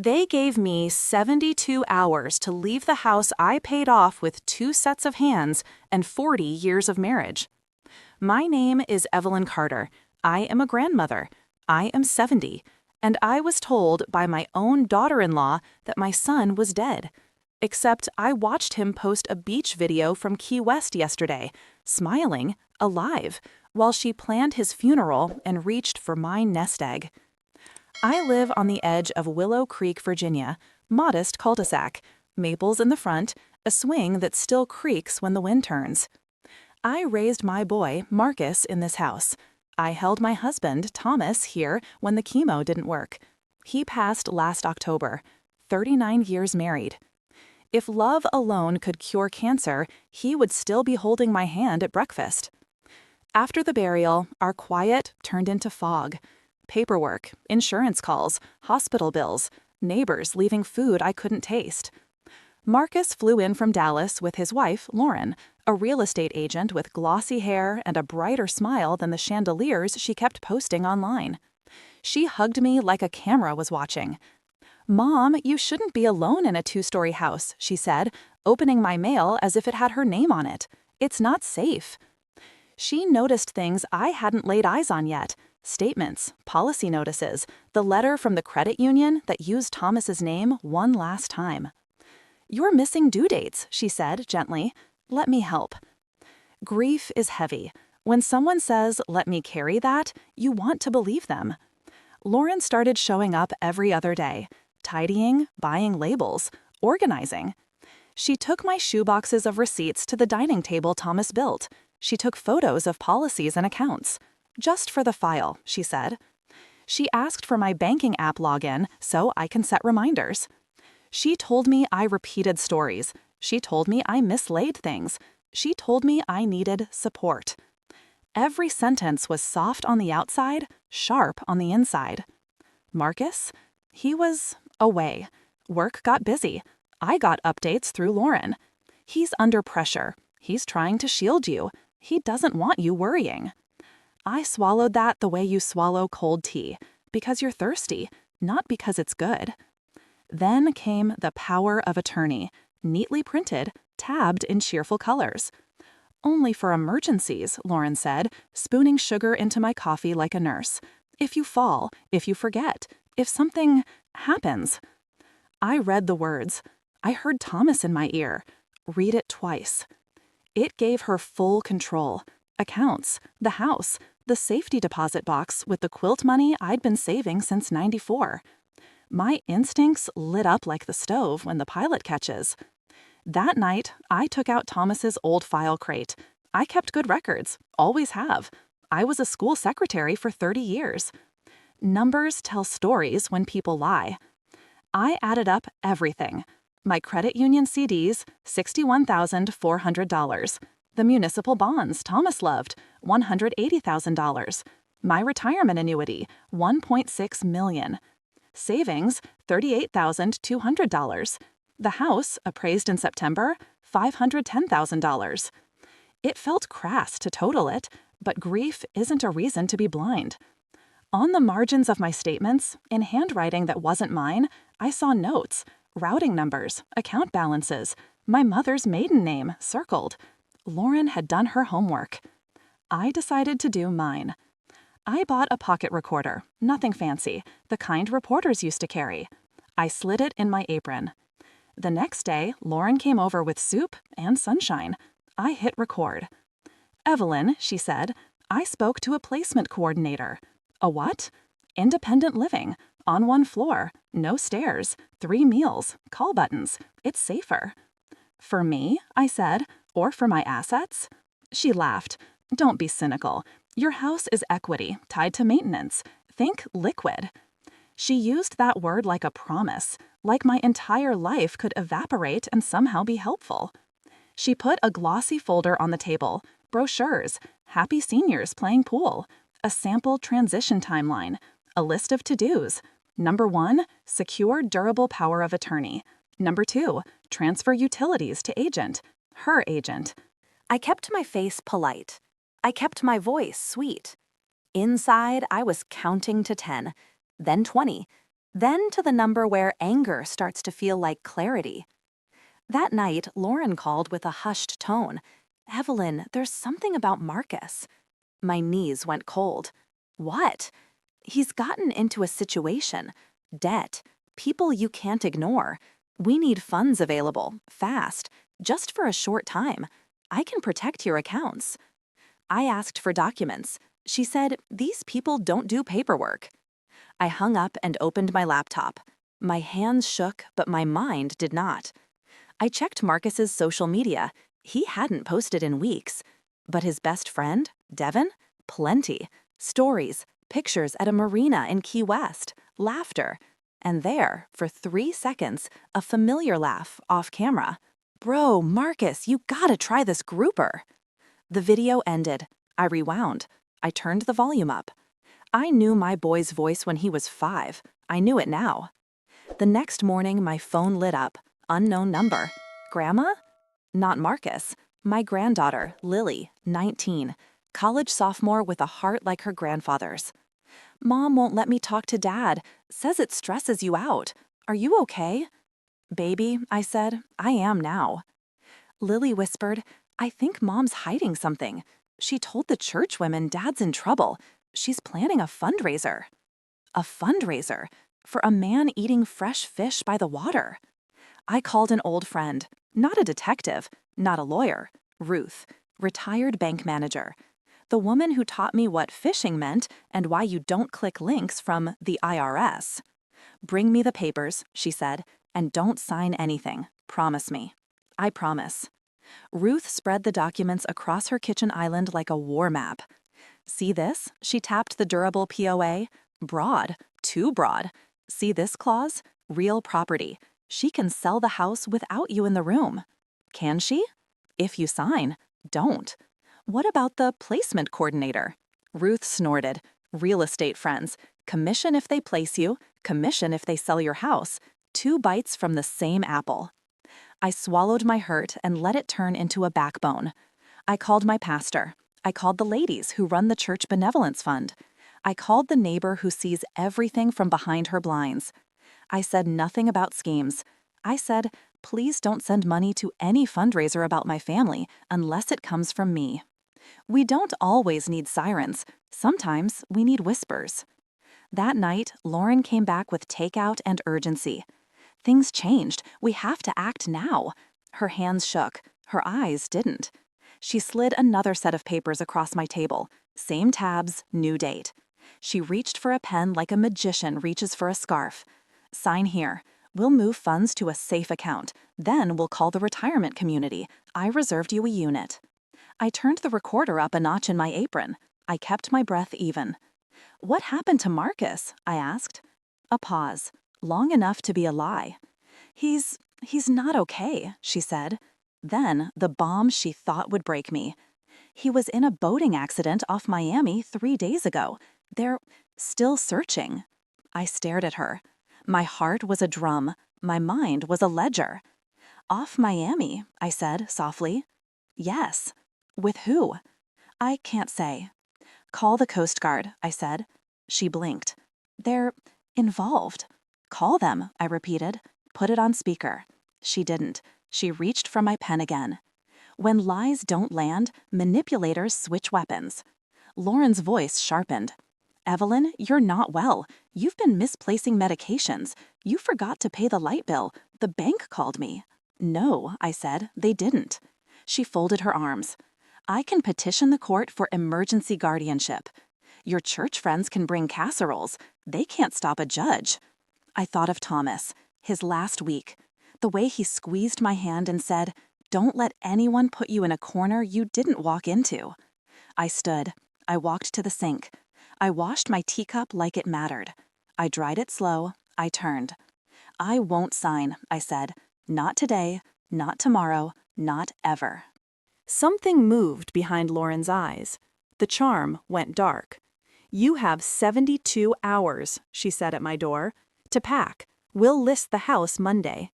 They gave me 72 hours to leave the house I paid off with 2 sets of hands and 40 years of marriage. My name is Evelyn Carter. I am a grandmother. I am 70, and I was told by my own daughter-in-law that my son was dead. Except I watched him post a beach video from Key West yesterday, smiling, alive, while she planned his funeral and reached for my nest egg. I live on the edge of Willow Creek, Virginia, modest cul-de-sac, maples in the front, a swing that still creaks when the wind turns. I raised my boy, Marcus, in this house. I held my husband, Thomas, here when the chemo didn't work. He passed last October, 39 years married. If love alone could cure cancer, he would still be holding my hand at breakfast. After the burial, our quiet turned into fog. Paperwork, insurance calls, hospital bills, neighbors leaving food I couldn't taste. Marcus flew in from Dallas with his wife, Lauren, a real estate agent with glossy hair and a brighter smile than the chandeliers she kept posting online. She hugged me like a camera was watching. "Mom, you shouldn't be alone in a 2-story house," she said, opening my mail as if it had her name on it. "It's not safe." She noticed things I hadn't laid eyes on yet. Statements, policy notices, the letter from the credit union that used Thomas's name one last time. "You're missing due dates," she said gently. "Let me help." Grief is heavy. When someone says, "Let me carry that," you want to believe them. Lauren started showing up every other day, tidying, buying labels, organizing. She took my shoeboxes of receipts to the dining table Thomas built. She took photos of policies and accounts. "Just for the file," she said. She asked for my banking app login so I can set reminders. She told me I repeated stories. She told me I mislaid things. She told me I needed support. Every sentence was soft on the outside, sharp on the inside. Marcus? He was away. Work got busy. I got updates through Lauren. He's under pressure. He's trying to shield you. He doesn't want you worrying. I swallowed that the way you swallow cold tea, because you're thirsty, not because it's good. Then came the power of attorney, neatly printed, tabbed in cheerful colors. "Only for emergencies," Lauren said, spooning sugar into my coffee like a nurse. "If you fall, if you forget, if something happens." I read the words. I heard Thomas in my ear. Read it twice. It gave her full control. Accounts, the house, the safety deposit box with the quilt money I'd been saving since '94. My instincts lit up like the stove when the pilot catches. That night, I took out Thomas's old file crate. I kept good records, always have. I was a school secretary for 30 years. Numbers tell stories when people lie. I added up everything. My credit union CDs, $61,400. The municipal bonds Thomas loved, $180,000. My retirement annuity, $1.6 million. Savings, $38,200. The house, appraised in September, $510,000. It felt crass to total it, but grief isn't a reason to be blind. On the margins of my statements, in handwriting that wasn't mine, I saw notes, routing numbers, account balances, my mother's maiden name circled. Lauren had done her homework. I decided to do mine. I bought a pocket recorder, nothing fancy, the kind reporters used to carry. I slid it in my apron. The next day, Lauren came over with soup and sunshine. I hit record. "Evelyn," she said, "I spoke to a placement coordinator." "A what?" "Independent living, on one floor, no stairs, 3 meals, call buttons. It's safer." "For me?" I said, "or for my assets?" She laughed. "Don't be cynical. Your house is equity, tied to maintenance. Think liquid." She used that word like a promise, like my entire life could evaporate and somehow be helpful. She put a glossy folder on the table, brochures, happy seniors playing pool, a sample transition timeline, a list of to-dos. Number 1, secure durable power of attorney. Number 2, transfer utilities to agent, her agent. I kept my face polite. I kept my voice sweet. Inside, I was counting to 10, then 20. then to the number where anger starts to feel like clarity. That night, Lauren called with a hushed tone. "Evelyn, there's something about Marcus." My knees went cold. "What?" "He's gotten into a situation. Debt. People you can't ignore. We need funds available, fast, just for a short time. I can protect your accounts." I asked for documents. She said, "These people don't do paperwork." I hung up and opened my laptop. My hands shook, but my mind did not. I checked Marcus's social media. He hadn't posted in weeks. But his best friend, Devin? Plenty. Stories, pictures at a marina in Key West, laughter. And there, for 3 seconds, a familiar laugh off camera. "Bro, Marcus, you gotta try this grouper." The video ended. I rewound. I turned the volume up. I knew my boy's voice when he was 5. I knew it now. The next morning, my phone lit up. Unknown number. Grandma? Not Marcus. My granddaughter, Lily, 19. College sophomore with a heart like her grandfather's. "Mom won't let me talk to Dad. Says it stresses you out. Are you okay?" "Baby," I said, "I am now." Lily whispered, "I think Mom's hiding something. She told the church women Dad's in trouble. She's planning a fundraiser." A fundraiser? For a man eating fresh fish by the water? I called an old friend, not a detective, not a lawyer, Ruth, retired bank manager. The woman who taught me what phishing meant and why you don't click links from the IRS. "Bring me the papers," she said, "and don't sign anything. Promise me." I promise. Ruth spread the documents across her kitchen island like a war map. "See this?" She tapped the durable POA. "Broad. Too broad. See this clause? Real property. She can sell the house without you in the room." "Can she?" "If you sign. Don't." "What about the placement coordinator?" Ruth snorted. "Real estate friends. Commission if they place you, commission if they sell your house. 2 bites from the same apple." I swallowed my hurt and let it turn into a backbone. I called my pastor. I called the ladies who run the church benevolence fund. I called the neighbor who sees everything from behind her blinds. I said nothing about schemes. I said, "Please don't send money to any fundraiser about my family unless it comes from me." We don't always need sirens. Sometimes we need whispers. That night, Lauren came back with takeout and urgency. Things changed. We have to act now. Her hands shook. Her eyes didn't. She slid another set of papers across my table. Same tabs, new date. She reached for a pen like a magician reaches for a scarf. "Sign here. We'll move funds to a safe account. Then we'll call the retirement community. I reserved you a unit." I turned the recorder up a notch in my apron. I kept my breath even. "What happened to Marcus?" I asked. A pause, long enough to be a lie. He's not okay," she said. Then the bomb she thought would break me. "He was in a boating accident off Miami 3 days ago. They're still searching." I stared at her. My heart was a drum. My mind was a ledger. "Off Miami," I said softly. "Yes." "With who?" "I can't say." "Call the Coast Guard," I said. She blinked. "They're involved." "Call them," I repeated. "Put it on speaker." She didn't. She reached for my pen again. When lies don't land, manipulators switch weapons. Lauren's voice sharpened. "Evelyn, you're not well. You've been misplacing medications. You forgot to pay the light bill. The bank called me." "No," I said, "they didn't." She folded her arms. "I can petition the court for emergency guardianship. Your church friends can bring casseroles. They can't stop a judge." I thought of Thomas, his last week. The way he squeezed my hand and said, "Don't let anyone put you in a corner you didn't walk into." I stood. I walked to the sink. I washed my teacup like it mattered. I dried it slow. I turned. "I won't sign," I said. "Not today, not tomorrow, not ever." Something moved behind Lauren's eyes. The charm went dark. "You have 72 hours," she said at my door, "to pack. We'll list the house Monday."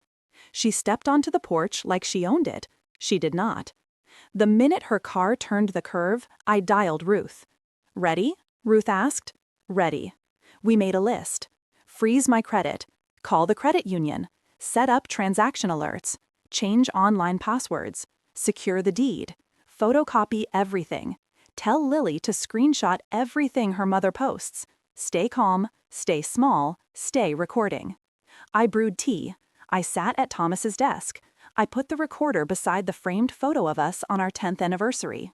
She stepped onto the porch like she owned it. She did not. The minute her car turned the curve, I dialed Ruth. "Ready?" Ruth asked. "Ready." We made a list. freeze my credit, call the credit union, set up transaction alerts, change online passwords, secure the deed, photocopy everything, tell Lily to screenshot everything her mother posts, stay calm, stay small, stay recording. I brewed tea. I sat at Thomas's desk. I put the recorder beside the framed photo of us on our 10th anniversary.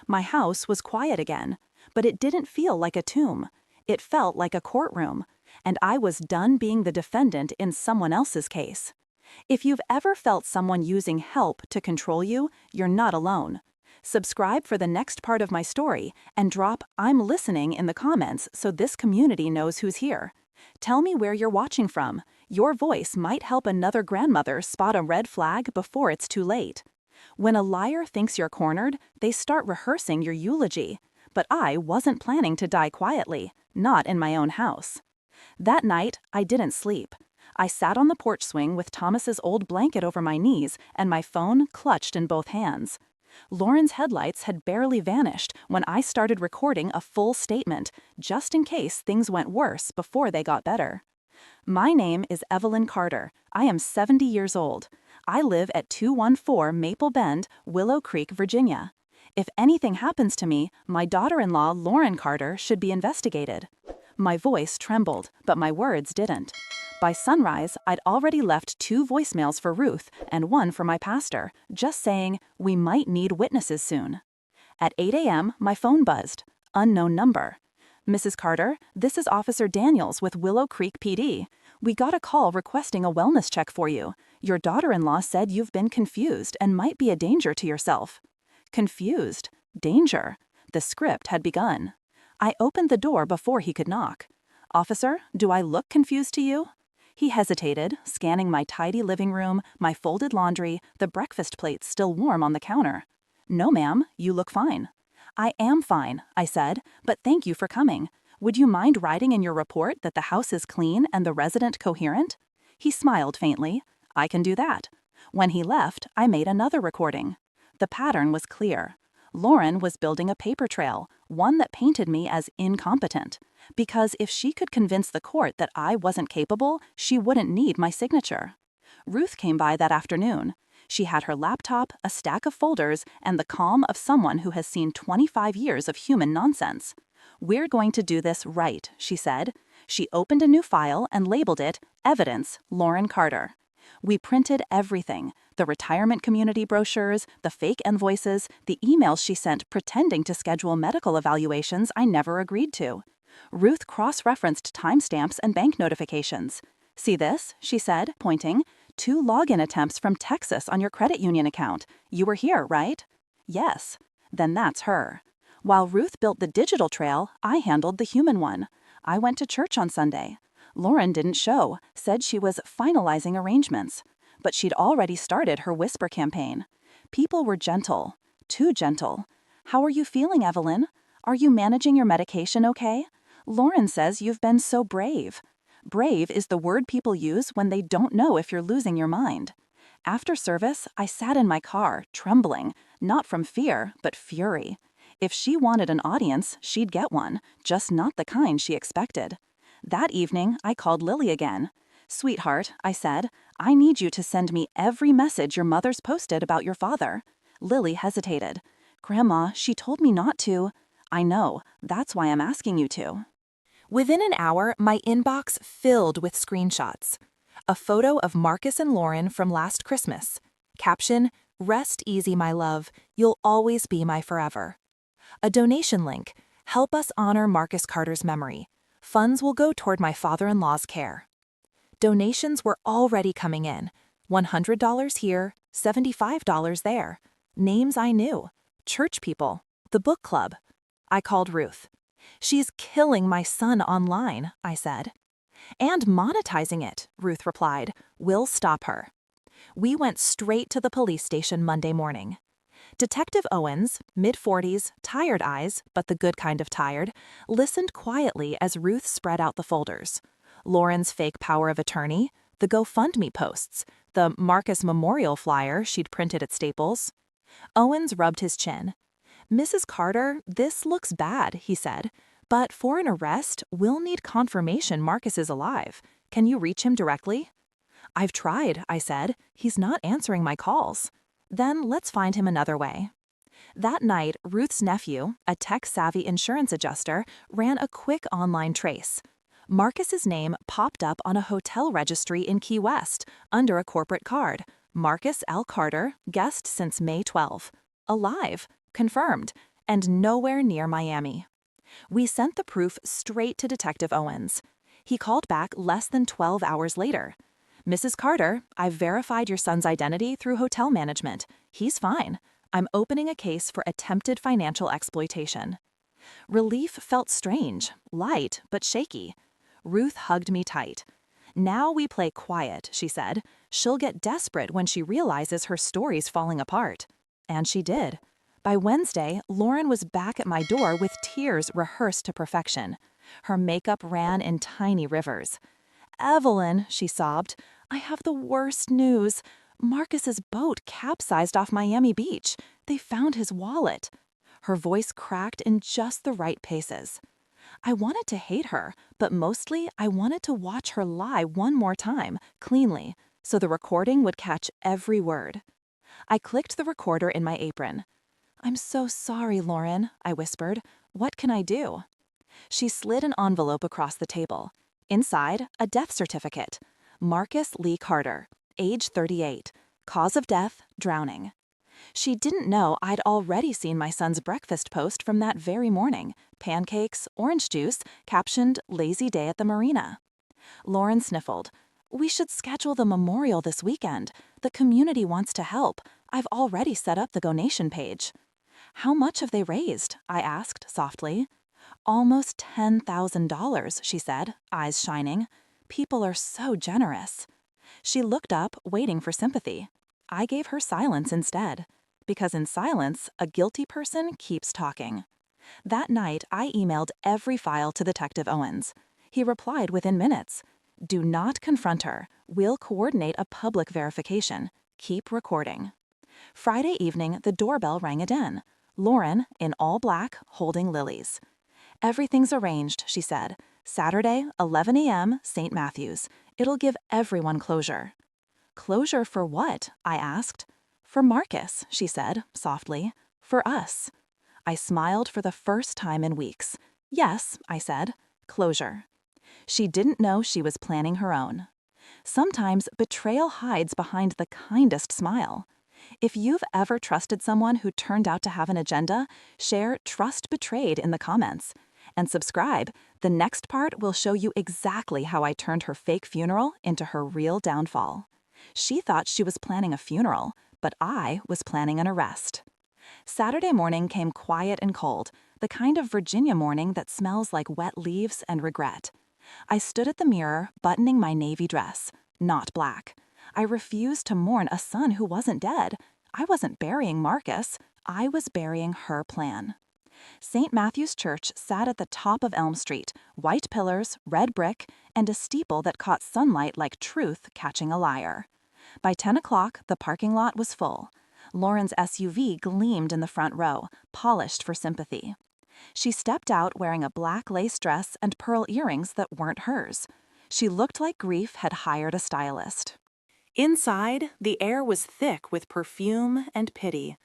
My house was quiet again, but it didn't feel like a tomb. It felt like a courtroom, and I was done being the defendant in someone else's case. If you've ever felt someone using help to control you, you're not alone. Subscribe for the next part of my story and drop "I'm listening" in the comments so this community knows who's here. Tell me where you're watching from. Your voice might help another grandmother spot a red flag before it's too late. When a liar thinks you're cornered, they start rehearsing your eulogy. But I wasn't planning to die quietly, not in my own house. That night, I didn't sleep. I sat on the porch swing with Thomas's old blanket over my knees and my phone clutched in both hands. Lauren's headlights had barely vanished when I started recording a full statement, just in case things went worse before they got better. My name is Evelyn Carter. I am 70 years old. I live at 214 Maple Bend, Willow Creek, Virginia. If anything happens to me, my daughter-in-law, Lauren Carter, should be investigated. My voice trembled, but my words didn't. By sunrise, I'd already left 2 voicemails for Ruth and 1 for my pastor, just saying, "We might need witnesses soon." At 8 a.m., my phone buzzed. Unknown number. "Mrs. Carter, this is Officer Daniels with Willow Creek PD. We got a call requesting a wellness check for you. Your daughter-in-law said you've been confused and might be a danger to yourself." Confused? Danger? The script had begun. I opened the door before he could knock. "Officer, do I look confused to you?" He hesitated, scanning my tidy living room, my folded laundry, the breakfast plates still warm on the counter. "No, ma'am, you look fine." "I am fine," I said, "but thank you for coming. Would you mind writing in your report that the house is clean and the resident coherent?" He smiled faintly. "I can do that." When he left, I made another recording. The pattern was clear. Lauren was building a paper trail, one that painted me as incompetent. Because if she could convince the court that I wasn't capable, she wouldn't need my signature. Ruth came by that afternoon. She had her laptop, a stack of folders, and the calm of someone who has seen 25 years of human nonsense. "We're going to do this right," she said. She opened a new file and labeled it Evidence, Lauren Carter. We printed everything, the retirement community brochures, the fake invoices, the emails she sent pretending to schedule medical evaluations I never agreed to. Ruth cross-referenced timestamps and bank notifications. "See this?" she said, pointing. "2 login attempts from Texas on your credit union account. You were here, right?" "Yes." "Then that's her." While Ruth built the digital trail, I handled the human one. I went to church on Sunday. Lauren didn't show, said she was finalizing arrangements. But she'd already started her whisper campaign. People were gentle. Too gentle. "How are you feeling, Evelyn? Are you managing your medication okay? Lauren says you've been so brave." Brave is the word people use when they don't know if you're losing your mind. After service, I sat in my car, trembling, not from fear, but fury. If she wanted an audience, she'd get one, just not the kind she expected. That evening, I called Lily again. "Sweetheart," I said, "I need you to send me every message your mother's posted about your father." Lily hesitated. "Grandma, she told me not to." "I know, that's why I'm asking you to." Within an hour, my inbox filled with screenshots. A photo of Marcus and Lauren from last Christmas. Caption, "Rest easy, my love. You'll always be my forever." A donation link. "Help us honor Marcus Carter's memory. Funds will go toward my father-in-law's care." Donations were already coming in. $100 here, $75 there. Names I knew. Church people. The book club. I called Ruth. "She's killing my son online," I said. "And monetizing it," Ruth replied. "We'll stop her." We went straight to the police station Monday morning. Detective Owens, mid-40s, tired eyes, but the good kind of tired, listened quietly as Ruth spread out the folders. Lauren's fake power of attorney, the GoFundMe posts, the Marcus Memorial flyer she'd printed at Staples. Owens rubbed his chin. "Mrs. Carter, this looks bad," he said, But for an arrest, we'll need confirmation Marcus is alive. Can you reach him directly? I've tried, I said. He's not answering my calls. Then let's find him another way. That night, Ruth's nephew, a tech-savvy insurance adjuster, ran a quick online trace. Marcus's name popped up on a hotel registry in Key West, under a corporate card. Marcus L. Carter, guest since May 12. Alive, confirmed, and nowhere near Miami. We sent the proof straight to Detective Owens. He called back less than 12 hours later. Mrs. Carter, I've verified your son's identity through hotel management. He's fine. I'm opening a case for attempted financial exploitation. Relief felt strange, light, but shaky. Ruth hugged me tight. Now we play quiet, she said. She'll get desperate when she realizes her story's falling apart. And she did. By Wednesday, Lauren was back at my door with tears rehearsed to perfection. Her makeup ran in tiny rivers. Evelyn, she sobbed, I have the worst news. Marcus's boat capsized off Miami Beach. They found his wallet. Her voice cracked in just the right paces. I wanted to hate her, but mostly I wanted to watch her lie one more time, cleanly, so the recording would catch every word. I clicked the recorder in my apron. I'm so sorry, Lauren, I whispered. What can I do? She slid an envelope across the table. Inside, a death certificate. Marcus Lee Carter, age 38. Cause of death, drowning. She didn't know I'd already seen my son's breakfast post from that very morning. Pancakes, orange juice, captioned, Lazy Day at the Marina. Lauren sniffled. We should schedule the memorial this weekend. The community wants to help. I've already set up the donation page. How much have they raised? I asked softly. Almost $10,000, she said, eyes shining. People are so generous. She looked up, waiting for sympathy. I gave her silence instead, because in silence, a guilty person keeps talking. That night, I emailed every file to Detective Owens. He replied within minutes. Do not confront her. We'll coordinate a public verification. Keep recording. Friday evening, the doorbell rang again. Lauren, in all black, holding lilies. Everything's arranged, she said. Saturday, 11 a.m., St. Matthews. It'll give everyone closure. Closure for what? I asked. For Marcus, she said, softly. For us. I smiled for the first time in weeks. Yes, I said. Closure. She didn't know she was planning her own. Sometimes betrayal hides behind the kindest smile. If you've ever trusted someone who turned out to have an agenda, share Trust Betrayed in the comments. And subscribe. The next part will show you exactly how I turned her fake funeral into her real downfall. She thought she was planning a funeral, but I was planning an arrest. Saturday morning came quiet and cold, the kind of Virginia morning that smells like wet leaves and regret. I stood at the mirror, buttoning my navy dress, not black. I refused to mourn a son who wasn't dead. I wasn't burying Marcus. I was burying her plan. St. Matthew's Church sat at the top of Elm Street, white pillars, red brick, and a steeple that caught sunlight like truth catching a liar. By 10 o'clock, the parking lot was full. Lauren's SUV gleamed in the front row, polished for sympathy. She stepped out wearing a black lace dress and pearl earrings that weren't hers. She looked like grief had hired a stylist. Inside, the air was thick with perfume and pity.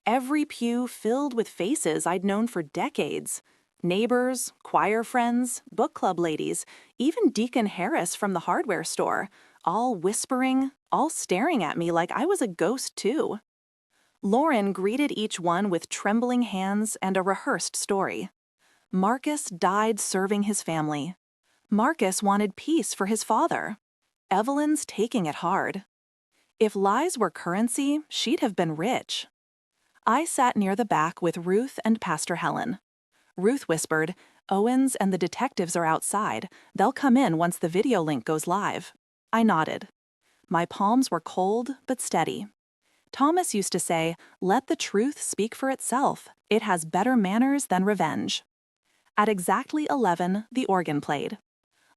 Every pew filled with faces I'd known for decades. Neighbors, choir friends, book club ladies, even Deacon Harris from the hardware store, all whispering, all staring at me like I was a ghost too. Lauren greeted each one with trembling hands and a rehearsed story. Marcus died serving his family. Marcus wanted peace for his father. Evelyn's taking it hard. If lies were currency, she'd have been rich. I sat near the back with Ruth and Pastor Helen. Ruth whispered, Owens and the detectives are outside. They'll come in once the video link goes live. I nodded. My palms were cold but steady. Thomas used to say, let the truth speak for itself. It has better manners than revenge. At exactly 11, the organ played.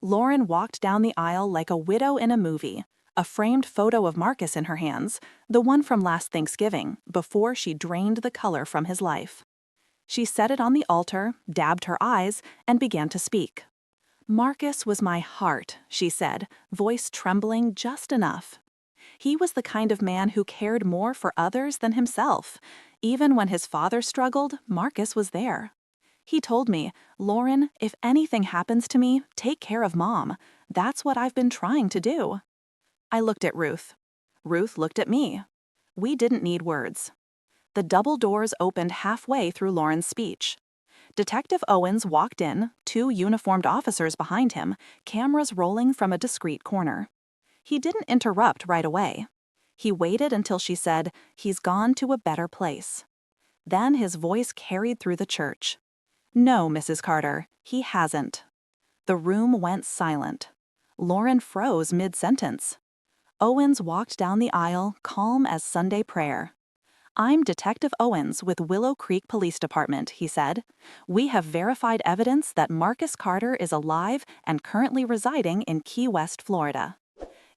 Lauren walked down the aisle like a widow in a movie, a framed photo of Marcus in her hands, the one from last Thanksgiving, before she drained the color from his life. She set it on the altar, dabbed her eyes, and began to speak. "Marcus was my heart," she said, voice trembling just enough. He was the kind of man who cared more for others than himself. Even when his father struggled, Marcus was there. He told me, "Lauren, if anything happens to me, take care of Mom. That's what I've been trying to do." I looked at Ruth. Ruth looked at me. We didn't need words. The double doors opened halfway through Lauren's speech. Detective Owens walked in, 2 uniformed officers behind him, cameras rolling from a discreet corner. He didn't interrupt right away. He waited until she said, "He's gone to a better place." Then his voice carried through the church. "No, Mrs. Carter, he hasn't." The room went silent. Lauren froze mid-sentence. Owens walked down the aisle, calm as Sunday prayer. "I'm Detective Owens with Willow Creek Police Department," he said. "We have verified evidence that Marcus Carter is alive and currently residing in Key West, Florida."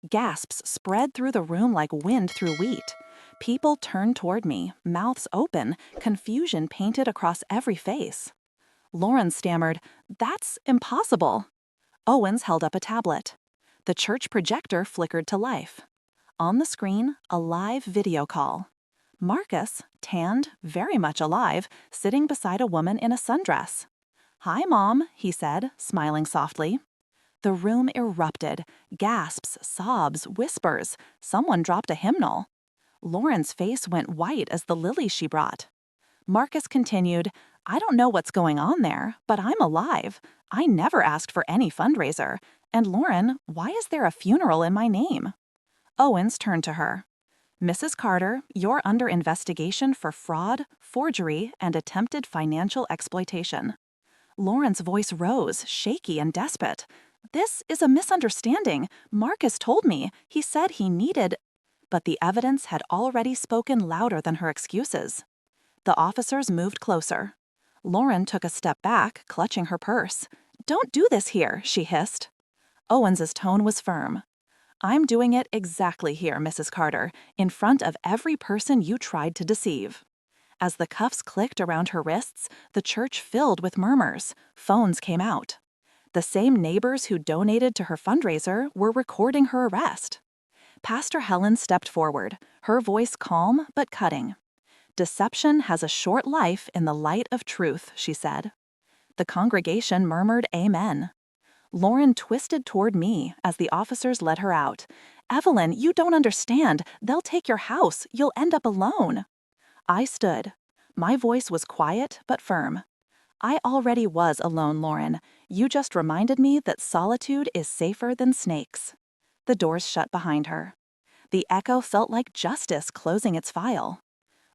Gasps spread through the room like wind through wheat. People turned toward me, mouths open, confusion painted across every face. Lauren stammered, "That's impossible." Owens held up a tablet. The church projector flickered to life. On the screen, a live video call. Marcus, tanned, very much alive, sitting beside a woman in a sundress. "Hi, Mom," he said, smiling softly. The room erupted. Gasps, sobs, whispers. Someone dropped a hymnal. Lauren's face went white as the lilies she brought. Marcus continued, "I don't know what's going on there, but I'm alive. I never asked for any fundraiser. And Lauren, why is there a funeral in my name?" Owens turned to her. "Mrs. Carter, you're under investigation for fraud, forgery, and attempted financial exploitation." Lauren's voice rose, shaky and desperate. "This is a misunderstanding. Marcus told me. He said he needed—" But the evidence had already spoken louder than her excuses. The officers moved closer. Lauren took a step back, clutching her purse. "Don't do this here," she hissed. Owens's tone was firm. "I'm doing it exactly here, Mrs. Carter, in front of every person you tried to deceive." As the cuffs clicked around her wrists, the church filled with murmurs. Phones came out. The same neighbors who donated to her fundraiser were recording her arrest. Pastor Helen stepped forward, her voice calm but cutting. "Deception has a short life in the light of truth," she said. The congregation murmured amen. Lauren twisted toward me as the officers led her out. "Evelyn, you don't understand. They'll take your house. You'll end up alone." I stood. My voice was quiet but firm. "I already was alone, Lauren. You just reminded me that solitude is safer than snakes." The doors shut behind her. The echo felt like justice closing its file.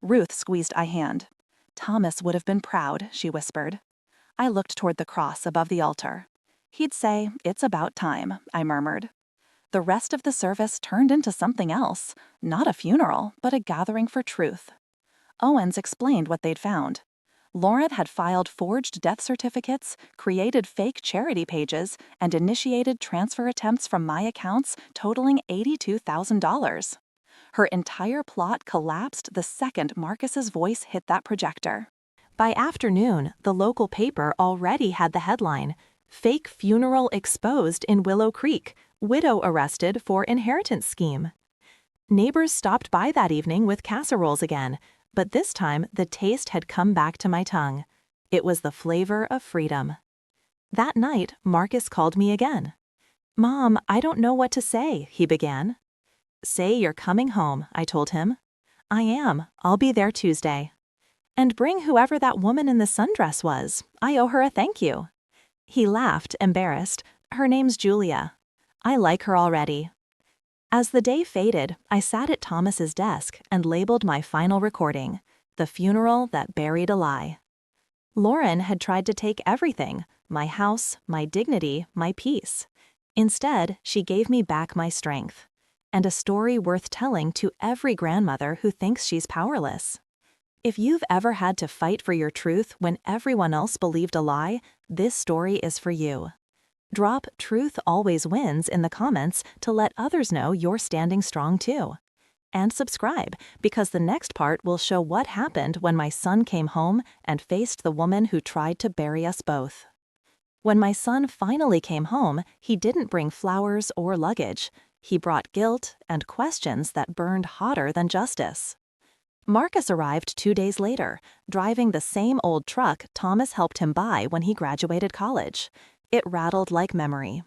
Ruth squeezed my hand. "Thomas would have been proud," she whispered. I looked toward the cross above the altar. "He'd say, 'It's about time,'" I murmured. The rest of the service turned into something else, not a funeral, but a gathering for truth. Owens explained what they'd found. Lauren had filed forged death certificates, created fake charity pages, and initiated transfer attempts from my accounts totaling $82,000. Her entire plot collapsed the second Marcus's voice hit that projector. By afternoon, the local paper already had the headline, "Fake Funeral Exposed in Willow Creek, Widow Arrested for Inheritance Scheme." Neighbors stopped by that evening with casseroles again, but this time the taste had come back to my tongue. It was the flavor of freedom. That night, Marcus called me again. "Mom, I don't know what to say," he began. "Say you're coming home," I told him. "I am. I'll be there Tuesday." "And bring whoever that woman in the sundress was. I owe her a thank you." He laughed, embarrassed. "Her name's Julia. I like her already." As the day faded, I sat at Thomas's desk and labeled my final recording, "The Funeral That Buried a Lie." Lauren had tried to take everything, my house, my dignity, my peace. Instead, she gave me back my strength. And a story worth telling to every grandmother who thinks she's powerless. If you've ever had to fight for your truth when everyone else believed a lie, this story is for you. Drop "Truth Always Wins" in the comments to let others know you're standing strong too. And subscribe, because the next part will show what happened when my son came home and faced the woman who tried to bury us both. When my son finally came home, he didn't bring flowers or luggage. He brought guilt and questions that burned hotter than justice. Marcus arrived 2 days later, driving the same old truck Thomas helped him buy when he graduated college. It rattled like memory.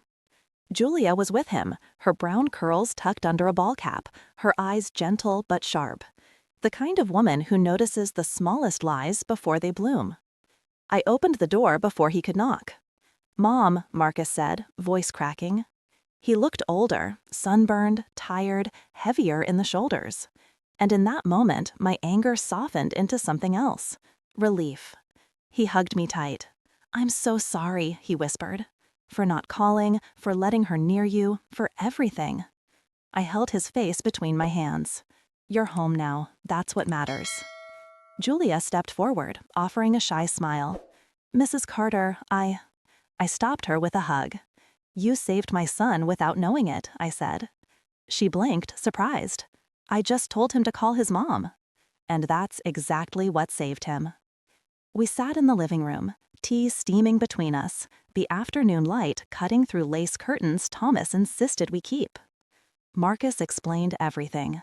Julia was with him, her brown curls tucked under a ball cap, her eyes gentle but sharp. The kind of woman who notices the smallest lies before they bloom. I opened the door before he could knock. "Mom," Marcus said, voice cracking. He looked older, sunburned, tired, heavier in the shoulders. And in that moment, my anger softened into something else. Relief. He hugged me tight. "I'm so sorry," he whispered. "For not calling, for letting her near you, for everything." I held his face between my hands. "You're home now. That's what matters." Julia stepped forward, offering a shy smile. "Mrs. Carter, I stopped her with a hug. "You saved my son without knowing it," I said. She blinked, surprised. "I just told him to call his mom." And that's exactly what saved him. We sat in the living room, tea steaming between us, the afternoon light cutting through lace curtains Thomas insisted we keep. Marcus explained everything.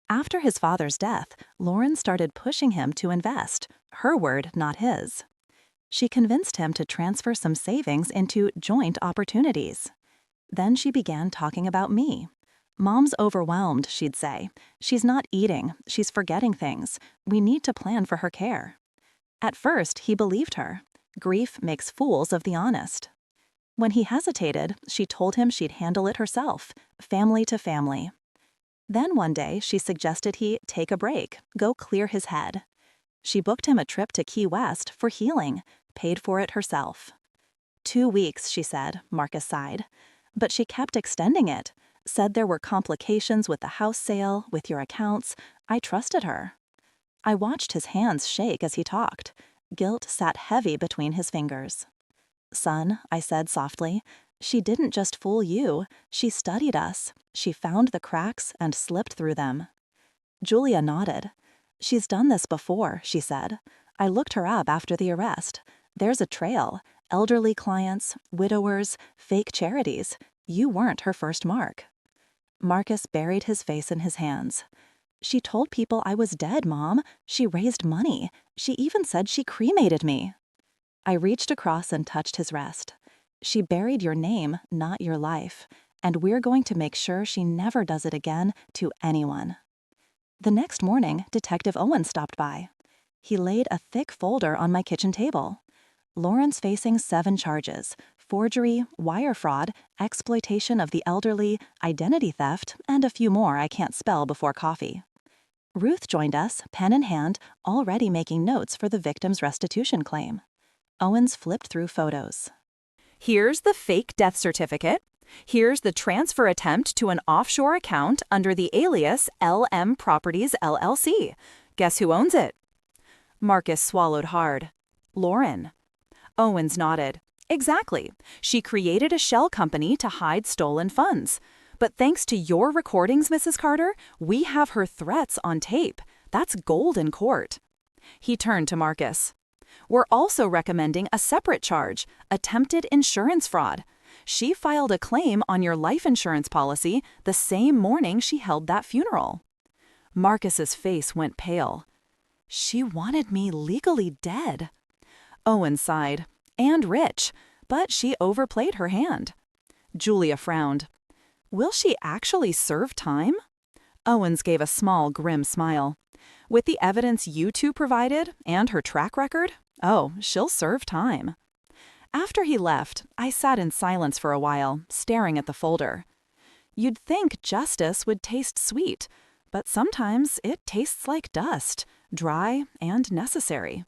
After his father's death, Lauren started pushing him to invest, her word, not his. She convinced him to transfer some savings into joint opportunities. Then she began talking about me. "Mom's overwhelmed," she'd say. "She's not eating, she's forgetting things. We need to plan for her care." At first, he believed her. Grief makes fools of the honest. When he hesitated, she told him she'd handle it herself, family to family. Then one day, she suggested he take a break, go clear his head. She booked him a trip to Key West for healing, paid for it herself. 2 weeks, she said, Marcus sighed. But she kept extending it, said there were complications with the house sale, with your accounts. I trusted her. I watched his hands shake as he talked. Guilt sat heavy between his fingers. "Son," I said softly, "she didn't just fool you. She studied us. She found the cracks and slipped through them." Julia nodded. "She's done this before," she said. "I looked her up after the arrest. There's a trail. Elderly clients, widowers, fake charities. You weren't her first mark." Marcus buried his face in his hands. "She told people I was dead, Mom. She raised money. She even said she cremated me." I reached across and touched his wrist. "She buried your name, not your life. And we're going to make sure she never does it again to anyone." The next morning, Detective Owen stopped by. He laid a thick folder on my kitchen table. "Lauren's facing 7 charges: forgery, wire fraud, exploitation of the elderly, identity theft, and a few more I can't spell before coffee." Ruth joined us, pen in hand, already making notes for the victim's restitution claim. Owens flipped through photos. "Here's the fake death certificate. Here's the transfer attempt to an offshore account under the alias LM Properties LLC. Guess who owns it?" Marcus swallowed hard. "Lauren." Owens nodded. "Exactly. She created a shell company to hide stolen funds. But thanks to your recordings, Mrs. Carter, we have her threats on tape. That's gold in court." He turned to Marcus. "We're also recommending a separate charge: attempted insurance fraud. She filed a claim on your life insurance policy the same morning she held that funeral." Marcus's face went pale. "She wanted me legally dead." Owen sighed. "And rich, but she overplayed her hand." Julia frowned. "Will she actually serve time?" Owens gave a small, grim smile. "With the evidence you two provided, and her track record, oh, she'll serve time." After he left, I sat in silence for a while, staring at the folder. You'd think justice would taste sweet, but sometimes it tastes like dust, dry and necessary.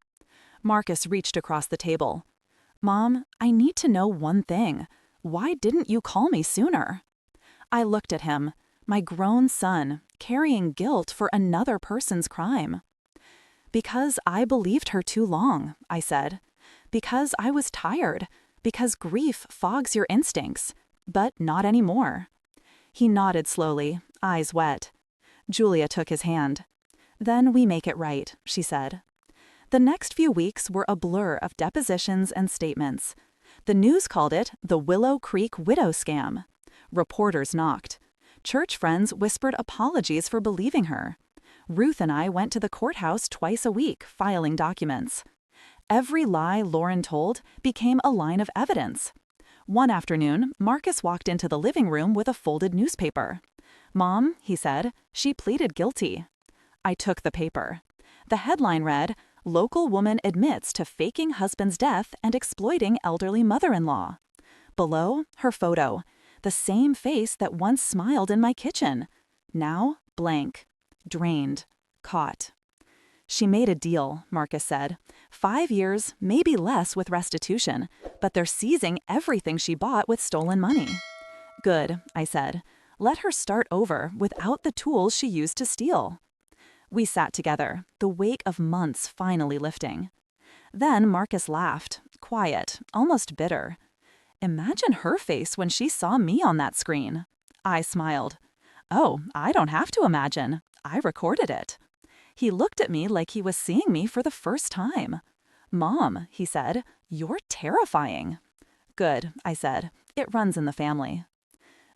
Marcus reached across the table. "Mom, I need to know one thing. Why didn't you call me sooner?" I looked at him, my grown son, carrying guilt for another person's crime. "Because I believed her too long," I said. "Because I was tired. Because grief fogs your instincts. But not anymore." He nodded slowly, eyes wet. Julia took his hand. "Then we make it right," she said. The next few weeks were a blur of depositions and statements. The news called it the Willow Creek widow scam. Reporters knocked. Church friends whispered apologies for believing her. Ruth and I went to the courthouse twice a week, filing documents. Every lie Lauren told became a line of evidence. One afternoon, Marcus walked into the living room with a folded newspaper. "Mom," he said, "she pleaded guilty." I took the paper. The headline read, "Local woman admits to faking husband's death and exploiting elderly mother-in-law." Below, her photo, the same face that once smiled in my kitchen. Now, blank. Drained. Caught. "She made a deal," Marcus said. 5 years, maybe less with restitution, but they're seizing everything she bought with stolen money. "Good," I said. "Let her start over without the tools she used to steal." We sat together, the weight of months finally lifting. Then Marcus laughed, quiet, almost bitter. "Imagine her face when she saw me on that screen." I smiled. "Oh, I don't have to imagine. I recorded it." He looked at me like he was seeing me for the first time. "Mom," he said, "you're terrifying." "Good," I said. "It runs in the family."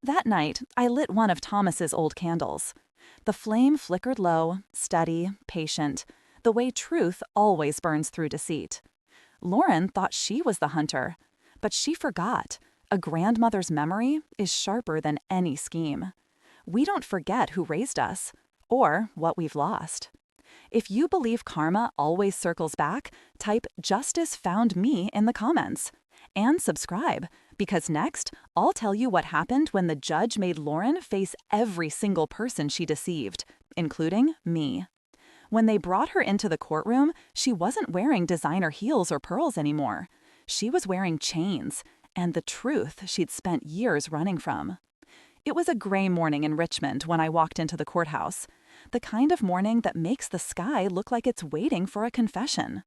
That night, I lit one of Thomas's old candles. The flame flickered low, steady, patient, the way truth always burns through deceit. Lauren thought she was the hunter, but she forgot. A grandmother's memory is sharper than any scheme. We don't forget who raised us, or what we've lost. If you believe karma always circles back, type "Justice found me" in the comments. And subscribe, because next, I'll tell you what happened when the judge made Lauren face every single person she deceived, including me. When they brought her into the courtroom, she wasn't wearing designer heels or pearls anymore. She was wearing chains, and the truth she'd spent years running from. It was a gray morning in Richmond when I walked into the courthouse. The kind of morning that makes the sky look like it's waiting for a confession.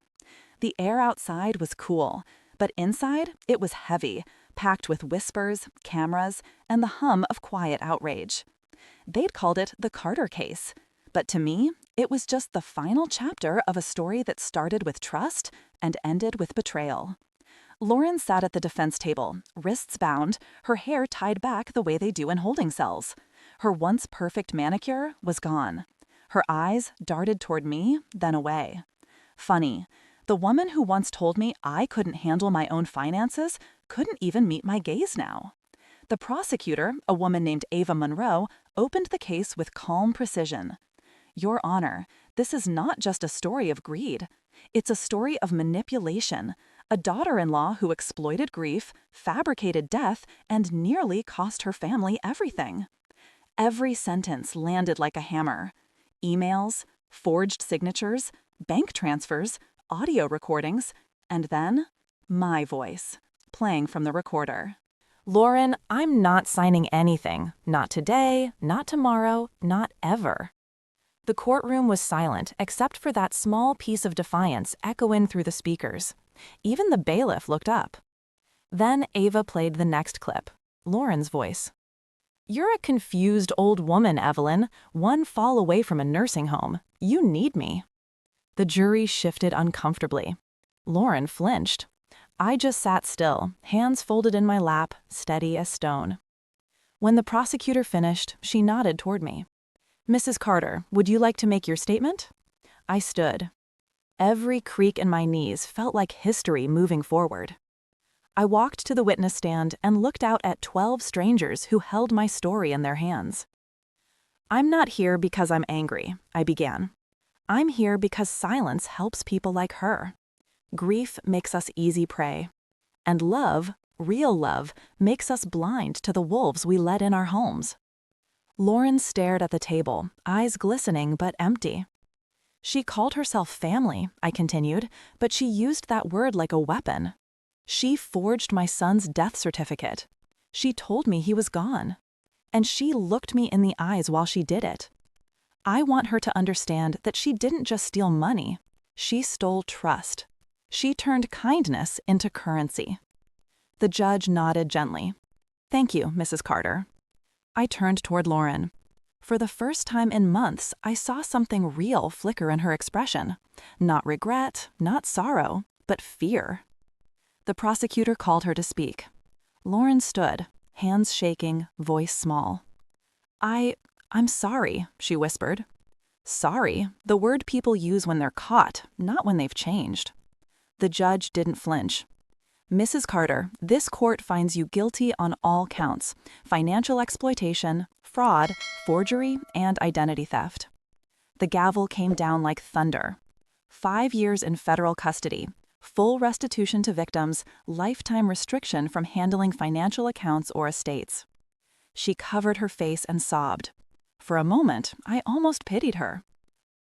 The air outside was cool, but inside it was heavy, packed with whispers, cameras, and the hum of quiet outrage. They'd called it the Carter case, but to me, it was just the final chapter of a story that started with trust and ended with betrayal. Lauren sat at the defense table, wrists bound, her hair tied back the way they do in holding cells. Her once perfect manicure was gone. Her eyes darted toward me, then away. Funny, the woman who once told me I couldn't handle my own finances couldn't even meet my gaze now. The prosecutor, a woman named Ava Monroe, opened the case with calm precision. "Your Honor, this is not just a story of greed. It's a story of manipulation, a daughter-in-law who exploited grief, fabricated death, and nearly cost her family everything." Every sentence landed like a hammer. Emails, forged signatures, bank transfers, audio recordings, and then my voice, playing from the recorder. "Lauren, I'm not signing anything. Not today, not tomorrow, not ever." The courtroom was silent except for that small piece of defiance echoing through the speakers. Even the bailiff looked up. Then Ava played the next clip, Lauren's voice. "You're a confused old woman, Evelyn, one fall away from a nursing home. You need me." The jury shifted uncomfortably. Lauren flinched. I just sat still, hands folded in my lap, steady as stone. When the prosecutor finished, she nodded toward me. "Mrs. Carter, would you like to make your statement?" I stood. Every creak in my knees felt like history moving forward. I walked to the witness stand and looked out at 12 strangers who held my story in their hands. "I'm not here because I'm angry," I began. "I'm here because silence helps people like her. Grief makes us easy prey. And love, real love, makes us blind to the wolves we let in our homes." Lauren stared at the table, eyes glistening but empty. "She called herself family," I continued, "but she used that word like a weapon. She forged my son's death certificate. She told me he was gone. And she looked me in the eyes while she did it. I want her to understand that she didn't just steal money. She stole trust. She turned kindness into currency." The judge nodded gently. "Thank you, Mrs. Carter." I turned toward Lauren. For the first time in months, I saw something real flicker in her expression. Not regret, not sorrow, but fear. The prosecutor called her to speak. Lauren stood, hands shaking, voice small. I'm sorry, she whispered. Sorry, the word people use when they're caught, not when they've changed. The judge didn't flinch. Mrs. Carter, this court finds you guilty on all counts: financial exploitation, fraud, forgery, and identity theft. The gavel came down like thunder. 5 years in federal custody, full restitution to victims, lifetime restriction from handling financial accounts or estates. She covered her face and sobbed. For a moment, I almost pitied her.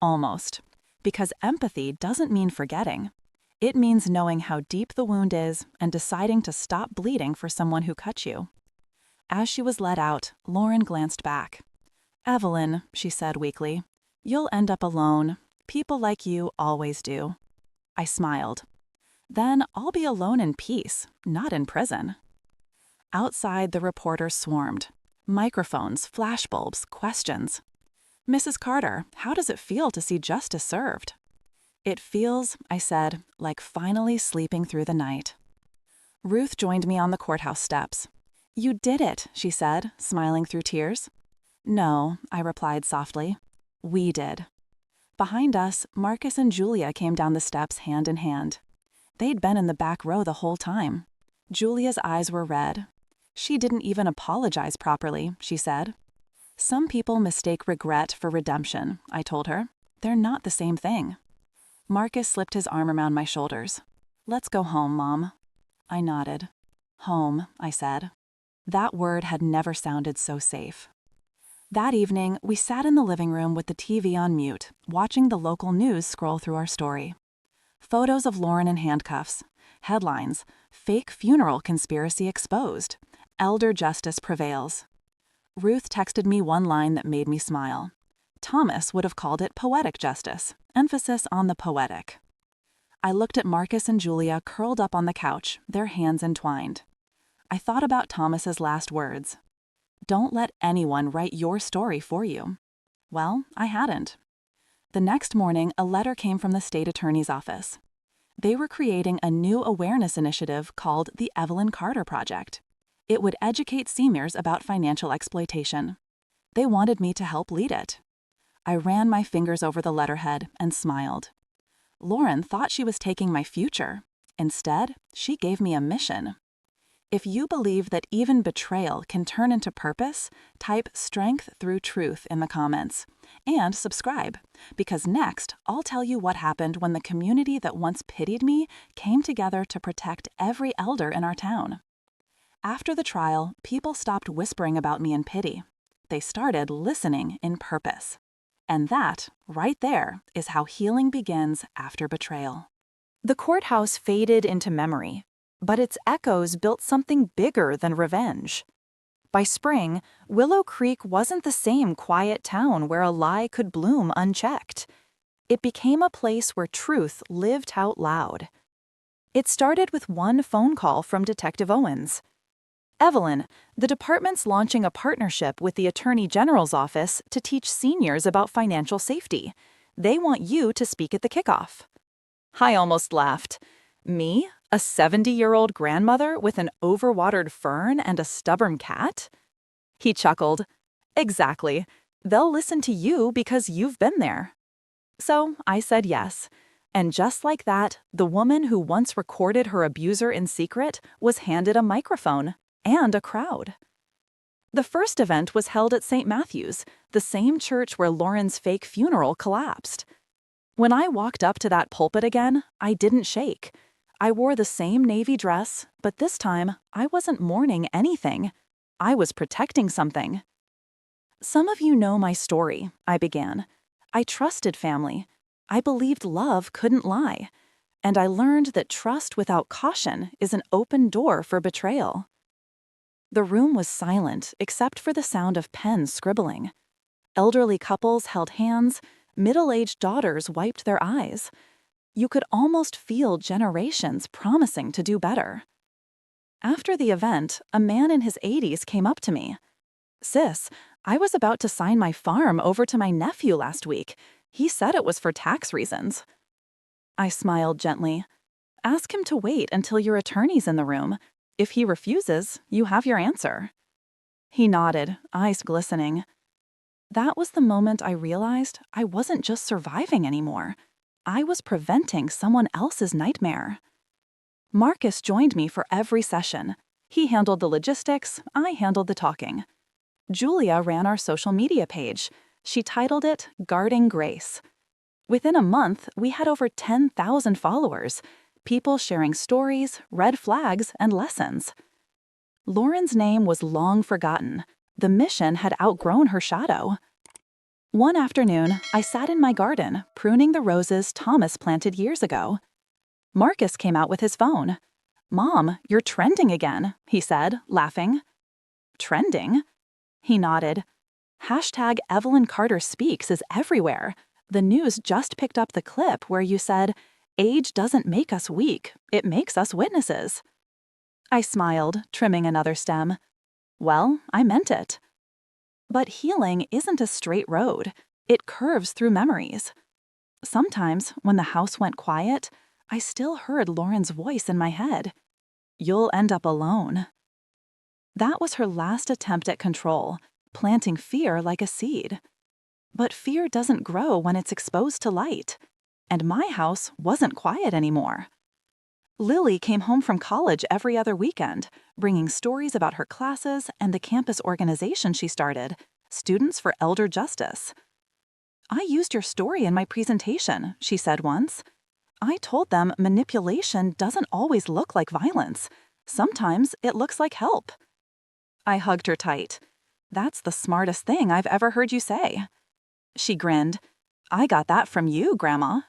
Almost. Because empathy doesn't mean forgetting. It means knowing how deep the wound is and deciding to stop bleeding for someone who cut you. As she was let out, Lauren glanced back. "Evelyn," she said weakly, "you'll end up alone. People like you always do." I smiled. Then I'll be alone in peace, not in prison. Outside, the reporters swarmed. Microphones, flashbulbs, questions. "Mrs. Carter, how does it feel to see justice served?" "It feels," I said, "like finally sleeping through the night." Ruth joined me on the courthouse steps. "You did it," she said, smiling through tears. "No," I replied softly. "We did." Behind us, Marcus and Julia came down the steps hand in hand. They'd been in the back row the whole time. Julia's eyes were red. "She didn't even apologize properly," she said. "Some people mistake regret for redemption," I told her. "They're not the same thing." Marcus slipped his arm around my shoulders. "Let's go home, Mom." I nodded. "Home," I said. That word had never sounded so safe. That evening, we sat in the living room with the TV on mute, watching the local news scroll through our story. Photos of Lauren in handcuffs. Headlines: "Fake funeral conspiracy exposed. Elder justice prevails." Ruth texted me one line that made me smile. Thomas would have called it poetic justice, emphasis on the poetic. I looked at Marcus and Julia curled up on the couch, their hands entwined. I thought about Thomas's last words. "Don't let anyone write your story for you." Well, I hadn't. The next morning, a letter came from the state attorney's office. They were creating a new awareness initiative called the Evelyn Carter Project. It would educate seniors about financial exploitation. They wanted me to help lead it. I ran my fingers over the letterhead and smiled. Lauren thought she was taking my future. Instead, she gave me a mission. If you believe that even betrayal can turn into purpose, type "strength through truth" in the comments. And subscribe, because next I'll tell you what happened when the community that once pitied me came together to protect every elder in our town. After the trial, people stopped whispering about me in pity. They started listening in purpose. And that, right there, is how healing begins after betrayal. The courthouse faded into memory, but its echoes built something bigger than revenge. By spring, Willow Creek wasn't the same quiet town where a lie could bloom unchecked. It became a place where truth lived out loud. It started with one phone call from Detective Owens. "Evelyn, the department's launching a partnership with the Attorney General's office to teach seniors about financial safety. They want you to speak at the kickoff." I almost laughed. Me, a 70-year-old grandmother with an overwatered fern and a stubborn cat? He chuckled. "Exactly. They'll listen to you because you've been there." So I said yes. And just like that, the woman who once recorded her abuser in secret was handed a microphone. And a crowd. The first event was held at St. Matthew's, the same church where Lauren's fake funeral collapsed. When I walked up to that pulpit again, I didn't shake. I wore the same navy dress, but this time I wasn't mourning anything. I was protecting something. "Some of you know my story," I began. "I trusted family. I believed love couldn't lie. And I learned that trust without caution is an open door for betrayal." The room was silent except for the sound of pens scribbling. Elderly couples held hands, middle-aged daughters wiped their eyes. You could almost feel generations promising to do better. After the event, a man in his 80s came up to me. "Sis, I was about to sign my farm over to my nephew last week. He said it was for tax reasons. I smiled gently. Ask him to wait until your attorney's in the room. If he refuses, you have your answer. He nodded, eyes glistening. That was the moment I realized I wasn't just surviving anymore. I was preventing someone else's nightmare. Marcus joined me for every session. He handled the logistics, I handled the talking. Julia ran our social media page. She titled it Guarding Grace. Within a month, we had over 10,000 followers, people sharing stories, red flags, and lessons. Lauren's name was long forgotten. The mission had outgrown her shadow. One afternoon, I sat in my garden, pruning the roses Thomas planted years ago. Marcus came out with his phone. "Mom, you're trending again," he said, laughing. "Trending?" He nodded. Hashtag Evelyn Carter Speaks is everywhere. The news just picked up the clip where you said, "Age doesn't make us weak, it makes us witnesses." I smiled, trimming another stem. Well, I meant it. But healing isn't a straight road. It curves through memories. Sometimes, when the house went quiet, I still heard Lauren's voice in my head. "You'll end up alone." That was her last attempt at control, planting fear like a seed. But fear doesn't grow when it's exposed to light. And my house wasn't quiet anymore. Lily came home from college every other weekend, bringing stories about her classes and the campus organization she started, Students for Elder Justice. "I used your story in my presentation," she said once. "I told them manipulation doesn't always look like violence. Sometimes it looks like help." I hugged her tight. "That's the smartest thing I've ever heard you say." She grinned. "I got that from you, Grandma."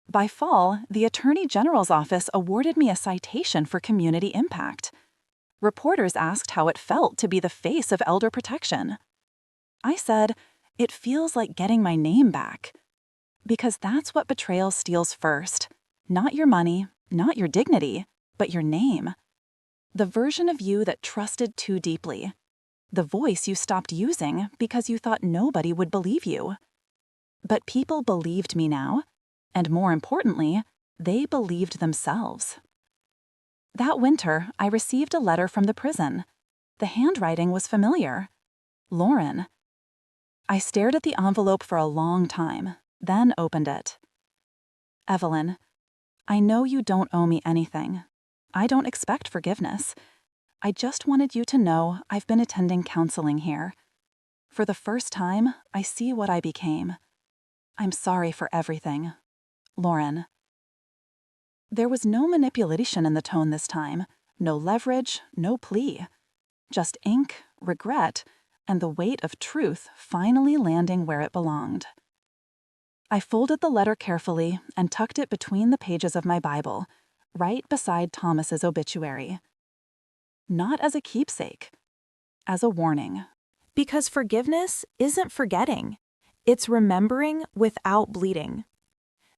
By fall, the Attorney General's office awarded me a citation for community impact. Reporters asked how it felt to be the face of elder protection. I said, "It feels like getting my name back." Because that's what betrayal steals first. Not your money, not your dignity, but your name. The version of you that trusted too deeply. The voice you stopped using because you thought nobody would believe you. But people believed me now, and more importantly, they believed themselves. That winter, I received a letter from the prison. The handwriting was familiar. Lauren. I stared at the envelope for a long time, then opened it. "Evelyn, I know you don't owe me anything. I don't expect forgiveness. I just wanted you to know I've been attending counseling here. For the first time, I see what I became. I'm sorry for everything. Lauren." There was no manipulation in the tone this time, no leverage, no plea. Just ink, regret, and the weight of truth finally landing where it belonged. I folded the letter carefully and tucked it between the pages of my Bible, right beside Thomas's obituary. Not as a keepsake, as a warning. Because forgiveness isn't forgetting. It's remembering without bleeding.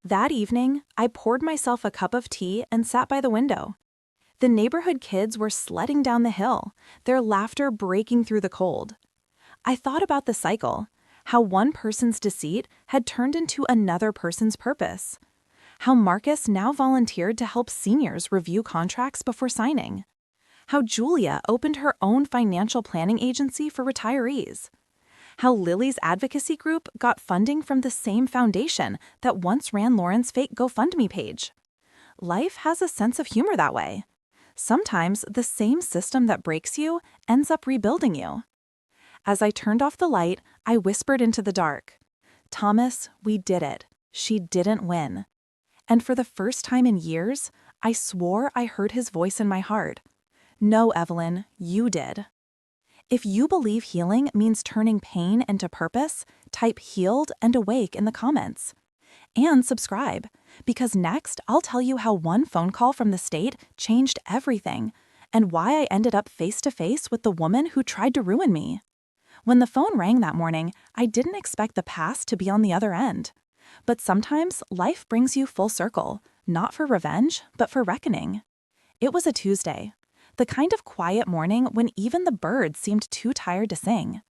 That evening, I poured myself a cup of tea and sat by the window. The neighborhood kids were sledding down the hill, their laughter breaking through the cold. I thought about the cycle, how one person's deceit had turned into another person's purpose. How Marcus now volunteered to help seniors review contracts before signing. How Julia opened her own financial planning agency for retirees. How Lily's advocacy group got funding from the same foundation that once ran Lauren's fake GoFundMe page. Life has a sense of humor that way. Sometimes the same system that breaks you ends up rebuilding you. As I turned off the light, I whispered into the dark, "Thomas, we did it. She didn't win." And for the first time in years, I swore I heard his voice in my heart. "No, Evelyn, you did." If you believe healing means turning pain into purpose, type healed and awake in the comments. And subscribe, because next I'll tell you how one phone call from the state changed everything, and why I ended up face to face with the woman who tried to ruin me. When the phone rang that morning, I didn't expect the past to be on the other end. But sometimes life brings you full circle, not for revenge, but for reckoning. It was a Tuesday. The kind of quiet morning when even the birds seemed too tired to sing.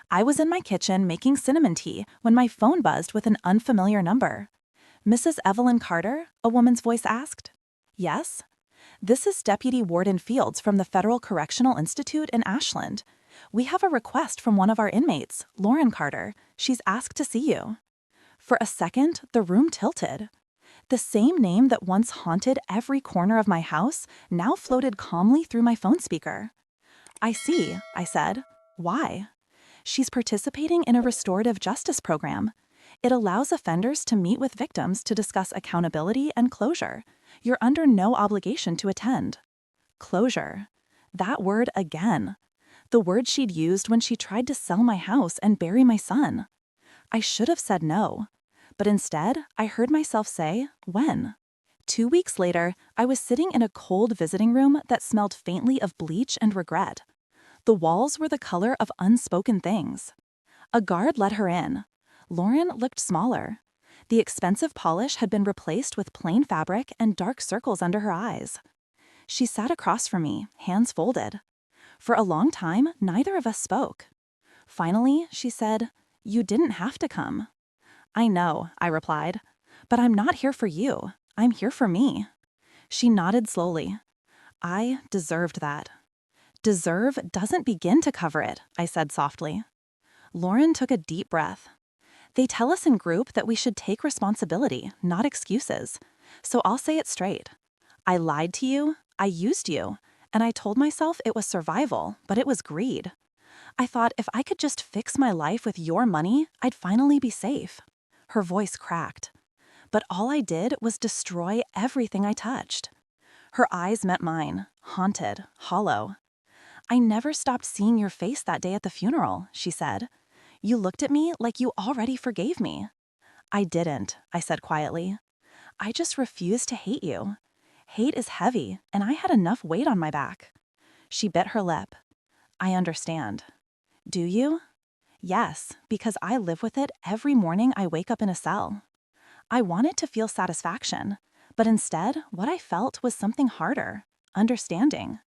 I was in my kitchen making cinnamon tea when my phone buzzed with an unfamiliar number. "Mrs. Evelyn Carter?" a woman's voice asked. "Yes." "This is Deputy Warden Fields from the Federal Correctional Institute in Ashland. We have a request from one of our inmates, Lauren Carter. She's asked to see you." For a second, the room tilted. The same name that once haunted every corner of my house now floated calmly through my phone speaker. "I see," I said. "Why?" "She's participating in a restorative justice program. It allows offenders to meet with victims to discuss accountability and closure. You're under no obligation to attend." Closure. That word again. The word she'd used when she tried to sell my house and bury my son. I should have said no. But instead, I heard myself say, when? 2 weeks later, I was sitting in a cold visiting room that smelled faintly of bleach and regret. The walls were the color of unspoken things. A guard let her in. Lauren looked smaller. The expensive polish had been replaced with plain fabric and dark circles under her eyes. She sat across from me, hands folded. For a long time, neither of us spoke. Finally, she said, "You didn't have to come." "I know," I replied. "But I'm not here for you. I'm here for me." She nodded slowly. "I deserved that." "Deserve doesn't begin to cover it," I said softly. Lauren took a deep breath. "They tell us in group that we should take responsibility, not excuses. So I'll say it straight. I lied to you, I used you, and I told myself it was survival, but it was greed. I thought if I could just fix my life with your money, I'd finally be safe." Her voice cracked. "But all I did was destroy everything I touched." Her eyes met mine, haunted, hollow. "I never stopped seeing your face that day at the funeral," she said. "You looked at me like you already forgave me." "I didn't," I said quietly. "I just refused to hate you. Hate is heavy, and I had enough weight on my back." She bit her lip. "I understand." "Do you?" "Yes, because I live with it every morning I wake up in a cell." I wanted to feel satisfaction, but instead, what I felt was something harder, understanding.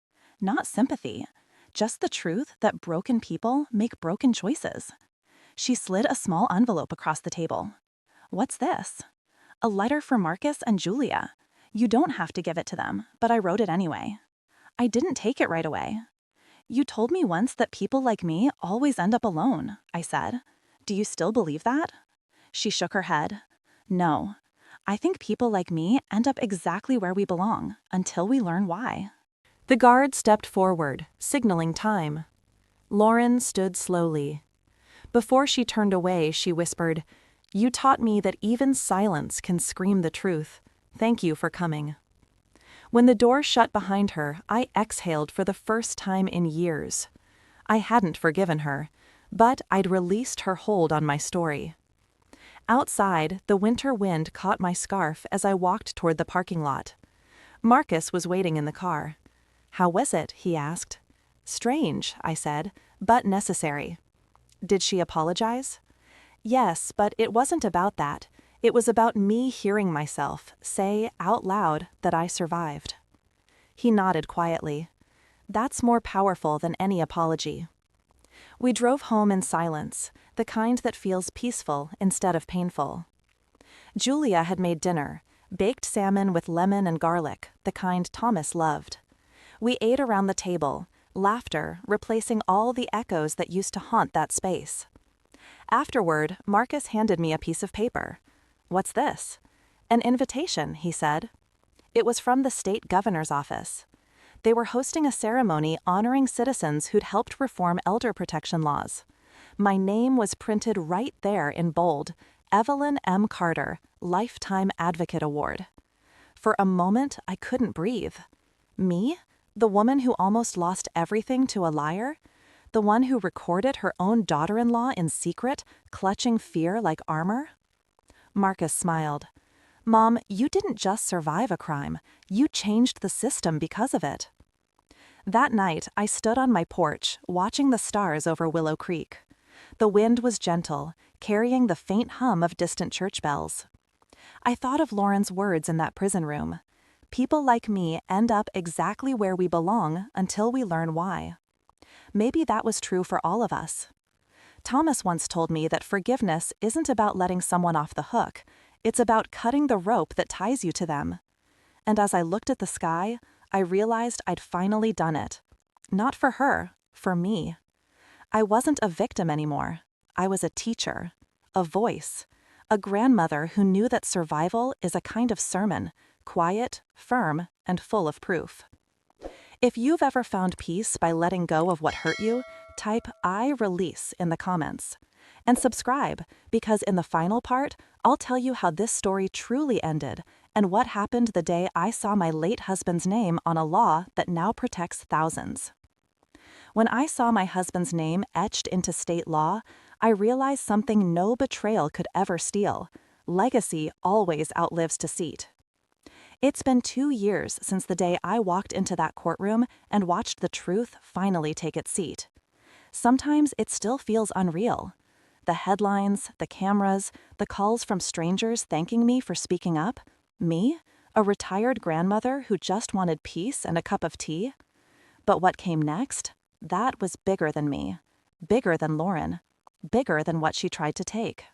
Not sympathy, just the truth that broken people make broken choices. She slid a small envelope across the table. "What's this?" "A letter for Marcus and Julia. You don't have to give it to them, but I wrote it anyway." I didn't take it right away. "You told me once that people like me always end up alone," I said. "Do you still believe that?" She shook her head. "No. I think people like me end up exactly where we belong, until we learn why." The guard stepped forward, signaling time. Lauren stood slowly. Before she turned away, she whispered, "You taught me that even silence can scream the truth. Thank you for coming." When the door shut behind her, I exhaled for the first time in years. I hadn't forgiven her, but I'd released her hold on my story. Outside, the winter wind caught my scarf as I walked toward the parking lot. Marcus was waiting in the car. "How was it?" he asked. "Strange," I said, "but necessary." "Did she apologize?" "Yes, but it wasn't about that. It was about me hearing myself say out loud that I survived." He nodded quietly. "That's more powerful than any apology." We drove home in silence, the kind that feels peaceful instead of painful. Julia had made dinner, baked salmon with lemon and garlic, the kind Thomas loved. We ate around the table, laughter replacing all the echoes that used to haunt that space. Afterward, Marcus handed me a piece of paper. "What's this?" "An invitation," he said. It was from the state governor's office. They were hosting a ceremony honoring citizens who'd helped reform elder protection laws. My name was printed right there in bold, Evelyn M. Carter, Lifetime Advocate Award. For a moment, I couldn't breathe. Me? The woman who almost lost everything to a liar? The one who recorded her own daughter-in-law in secret, clutching fear like armor? Marcus smiled. "Mom, you didn't just survive a crime. You changed the system because of it." That night, I stood on my porch, watching the stars over Willow Creek. The wind was gentle, carrying the faint hum of distant church bells. I thought of Lauren's words in that prison room. People like me end up exactly where we belong until we learn why. Maybe that was true for all of us. Thomas once told me that forgiveness isn't about letting someone off the hook, it's about cutting the rope that ties you to them. And as I looked at the sky, I realized I'd finally done it. Not for her, for me. I wasn't a victim anymore. I was a teacher, a voice, a grandmother who knew that survival is a kind of sermon, quiet, firm, and full of proof. If you've ever found peace by letting go of what hurt you, type "I release" in the comments. And subscribe, because in the final part, I'll tell you how this story truly ended and what happened the day I saw my late husband's name on a law that now protects thousands. When I saw my husband's name etched into state law, I realized something no betrayal could ever steal. Legacy always outlives deceit. It's been 2 years since the day I walked into that courtroom and watched the truth finally take its seat. Sometimes it still feels unreal. The headlines, the cameras, the calls from strangers thanking me for speaking up. Me, a retired grandmother who just wanted peace and a cup of tea. But what came next? That was bigger than me. Bigger than Lauren. Bigger than what she tried to take.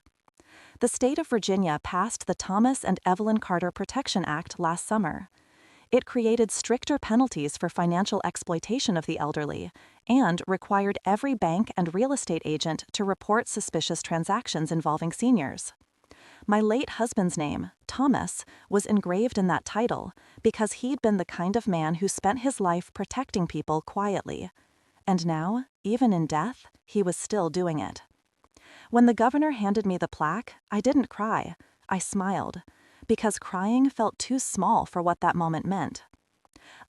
The state of Virginia passed the Thomas and Evelyn Carter Protection Act last summer. It created stricter penalties for financial exploitation of the elderly and required every bank and real estate agent to report suspicious transactions involving seniors. My late husband's name, Thomas, was engraved in that title because he'd been the kind of man who spent his life protecting people quietly. And now, even in death, he was still doing it. When the governor handed me the plaque, I didn't cry. I smiled, because crying felt too small for what that moment meant.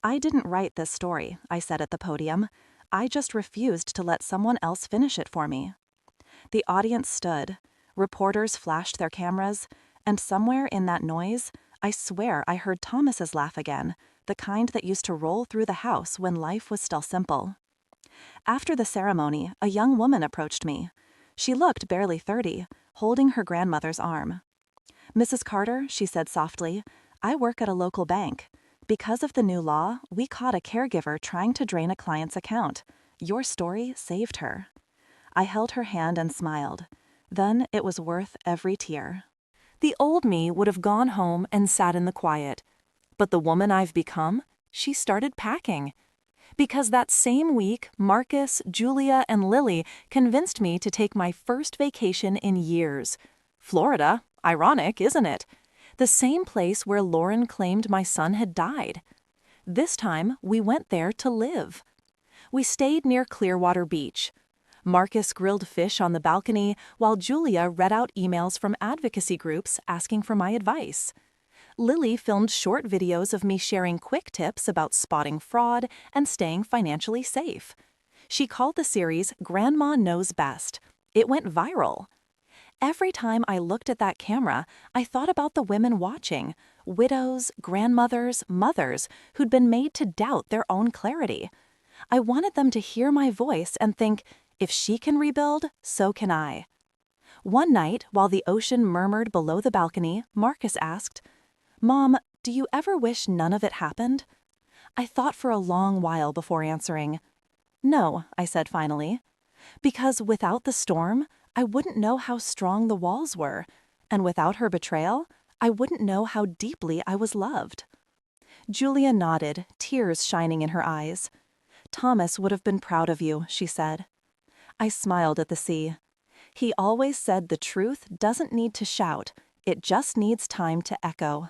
I didn't write this story, I said at the podium. I just refused to let someone else finish it for me. The audience stood. Reporters flashed their cameras, and somewhere in that noise, I swear I heard Thomas's laugh again, the kind that used to roll through the house when life was still simple. After the ceremony, a young woman approached me. She looked barely 30, holding her grandmother's arm. "Mrs. Carter," she said softly, "I work at a local bank. Because of the new law, we caught a caregiver trying to drain a client's account. Your story saved her." I held her hand and smiled. Then it was worth every tear. The old me would have gone home and sat in the quiet. But the woman I've become, she started packing. Because that same week, Marcus, Julia, and Lily convinced me to take my first vacation in years. Florida, ironic, isn't it? The same place where Lauren claimed my son had died. This time, we went there to live. We stayed near Clearwater Beach. Marcus grilled fish on the balcony, while Julia read out emails from advocacy groups asking for my advice. Lily filmed short videos of me sharing quick tips about spotting fraud and staying financially safe. She called the series Grandma Knows Best. It went viral. Every time I looked at that camera, I thought about the women watching, widows, grandmothers, mothers, who'd been made to doubt their own clarity. I wanted them to hear my voice and think, if she can rebuild, so can I. One night, while the ocean murmured below the balcony, Marcus asked, "Mom, do you ever wish none of it happened?" I thought for a long while before answering. "No," I said finally. Because without the storm, I wouldn't know how strong the walls were, and without her betrayal, I wouldn't know how deeply I was loved. Julia nodded, tears shining in her eyes. "Thomas would have been proud of you," she said. I smiled at the sea. He always said the truth doesn't need to shout, it just needs time to echo.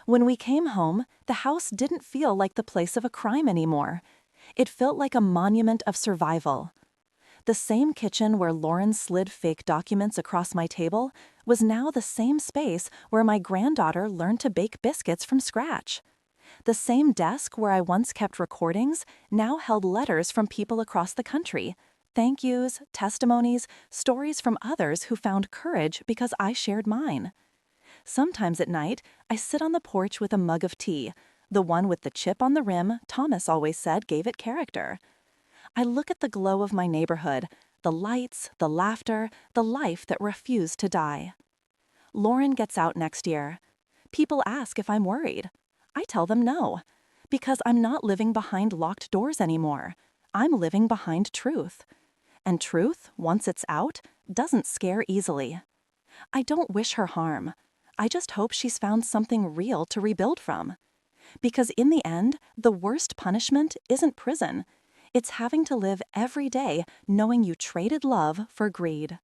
When we came home, the house didn't feel like the place of a crime anymore. It felt like a monument of survival. The same kitchen where Lauren slid fake documents across my table was now the same space where my granddaughter learned to bake biscuits from scratch. The same desk where I once kept recordings now held letters from people across the country. Thank yous, testimonies, stories from others who found courage because I shared mine. Sometimes at night, I sit on the porch with a mug of tea, the one with the chip on the rim Thomas always said gave it character. I look at the glow of my neighborhood, the lights, the laughter, the life that refused to die. Lauren gets out next year. People ask if I'm worried. I tell them no, because I'm not living behind locked doors anymore. I'm living behind truth. And truth, once it's out, doesn't scare easily. I don't wish her harm. I just hope she's found something real to rebuild from. Because in the end, the worst punishment isn't prison. It's having to live every day knowing you traded love for greed.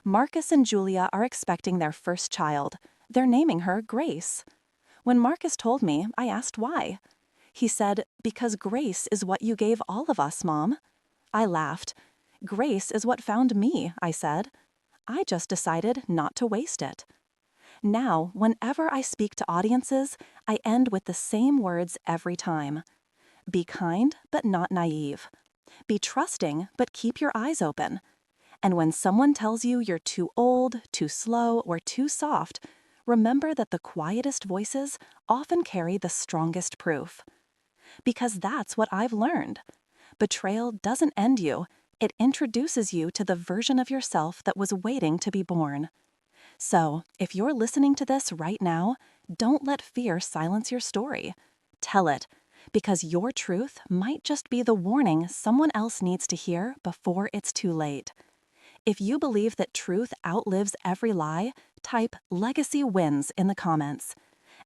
Marcus and Julia are expecting their first child. They're naming her Grace. When Marcus told me, I asked why. He said, "Because grace is what you gave all of us, Mom." I laughed. "Grace is what found me," I said. I just decided not to waste it. Now, whenever I speak to audiences, I end with the same words every time. Be kind, but not naive. Be trusting, but keep your eyes open. And when someone tells you you're too old, too slow, or too soft, remember that the quietest voices often carry the strongest proof. Because that's what I've learned. Betrayal doesn't end you. It introduces you to the version of yourself that was waiting to be born. So, if you're listening to this right now, don't let fear silence your story. Tell it, because your truth might just be the warning someone else needs to hear before it's too late. If you believe that truth outlives every lie, type "Legacy Wins" in the comments.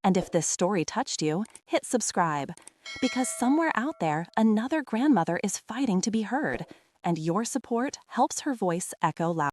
And if this story touched you, hit subscribe. Because somewhere out there, another grandmother is fighting to be heard, and your support helps her voice echo loud.